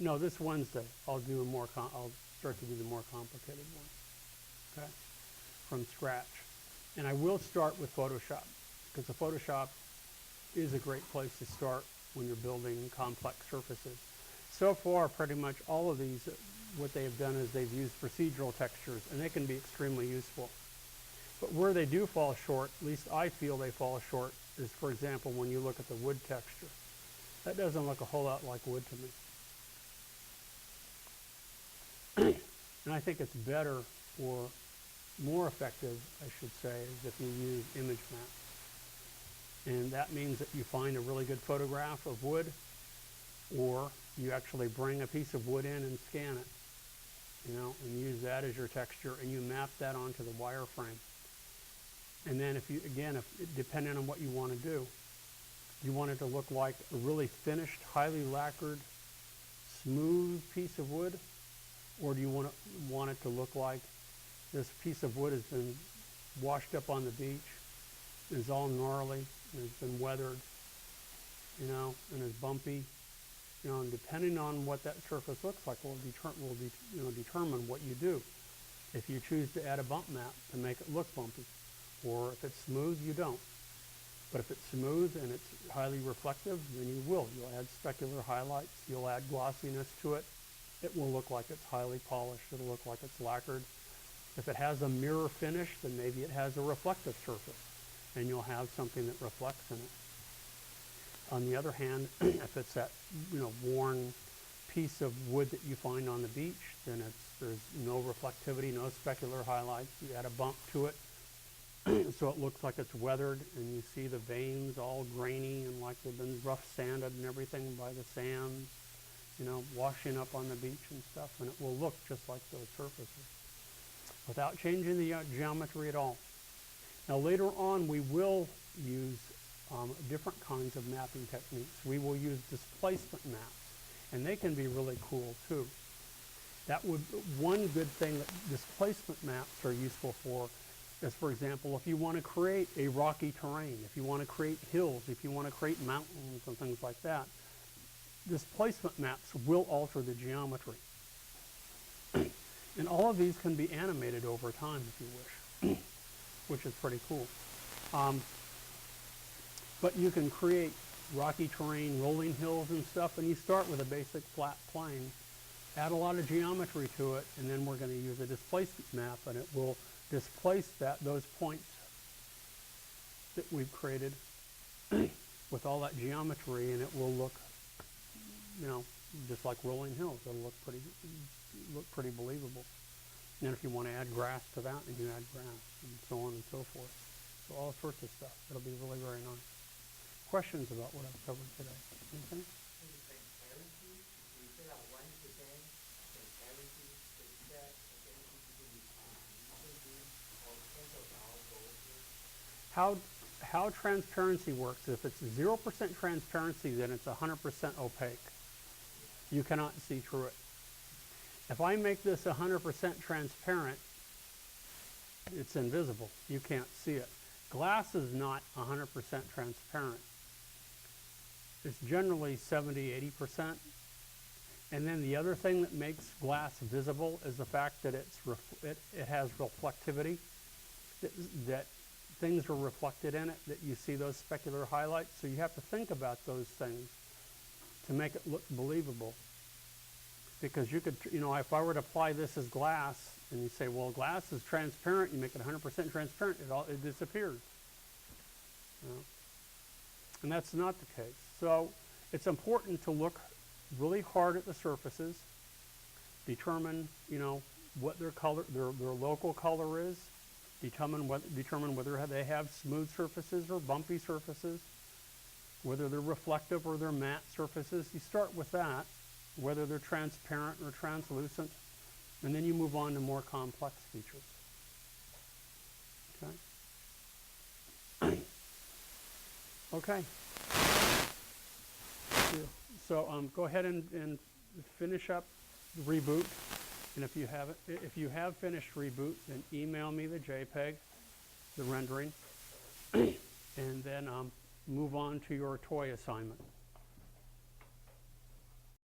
No, this Wednesday I'll do I'll start to do the more complicated one. Okay? From scratch. And I will start with Photoshop, because the Photoshop is a great place to start when you're building complex surfaces. So far, pretty much all of these, what they have done is they've used procedural textures, and they can be extremely useful. But where they do fall short, at least I feel they fall short, is, for example, when you look at the wood texture. That doesn't look a whole lot like wood to me. And I think it's better, or more effective, I should say, is if you use image maps. And that means that you find a really good photograph of wood, or you actually bring a piece of wood in and scan it, and use that as your texture, and you map that onto the wireframe. And then depending on what you want to do, you want it to look like a really finished, highly lacquered, smooth piece of wood, or do you want it to look like this piece of wood has been washed up on the beach, is all gnarly, and has been weathered, and is bumpy, and depending on what that surface looks like will determine what you do. If you choose to add a bump map to make it look bumpy, or if it's smooth, you don't. But if it's smooth and it's highly reflective, then you will. You'll add specular highlights. You'll add glossiness to it. It will look like it's highly polished. It'll look like it's lacquered. If it has a mirror finish, then maybe it has a reflective surface, and you'll have something that reflects in it. On the other hand, if it's that worn piece of wood that you find on the beach, then there's no reflectivity, no specular highlights. You add a bump to it, so it looks like it's weathered, and you see the veins all grainy and like they've been rough sanded and everything by the sands, washing up on the beach and stuff, and it will look just like those surfaces without changing the geometry at all. Now later on we will use different kinds of mapping techniques. We will use displacement maps, and they can be really cool too. One good thing that displacement maps are useful for is, for example, if you want to create a rocky terrain, if you want to create hills, if you want to create mountains and things like that, displacement maps will alter the geometry. And all of these can be animated over time if you wish, which is pretty cool. But you can create rocky terrain, rolling hills and stuff, and you start with a basic flat plane, add a lot of geometry to it, and then we're going to use a displacement map, and it will displace those points that we've created with all that geometry, and it will look, you know, just like rolling hills. It'll look pretty believable. And then if you want to add grass to that, then you add grass, and so on and so forth. So all sorts of stuff. It'll be really very nice. Questions about what I've covered today? Anything? Transparency, you said at 1% transparency, is that anything to do with or potential How transparency works, if it's 0% transparency, then it's 100% opaque. You cannot see through it. If I make this 100% transparent, it's invisible. You can't see it. Glass is not 100% transparent. It's generally 70–80%. And then the other thing that makes glass visible is the fact that it has reflectivity, that things are reflected in it, that you see those specular highlights. So you have to think about those things to make it look believable. Because you could, you know, if I were to apply this as glass, and you say, well, glass is transparent, you make it 100% transparent, it disappears. You know? And that's not the case. So it's important to look really hard at the surfaces, determine, you know, what their color, their local color is, determine whether they have smooth surfaces or bumpy surfaces, whether they're reflective or they're matte surfaces. You start with that, whether they're transparent or translucent, and then you move on to more complex features. Okay? Okay. So go ahead and finish up the reboot, and if you have finished reboot, then email me the JPEG, the rendering, and then move on to your toy assignment.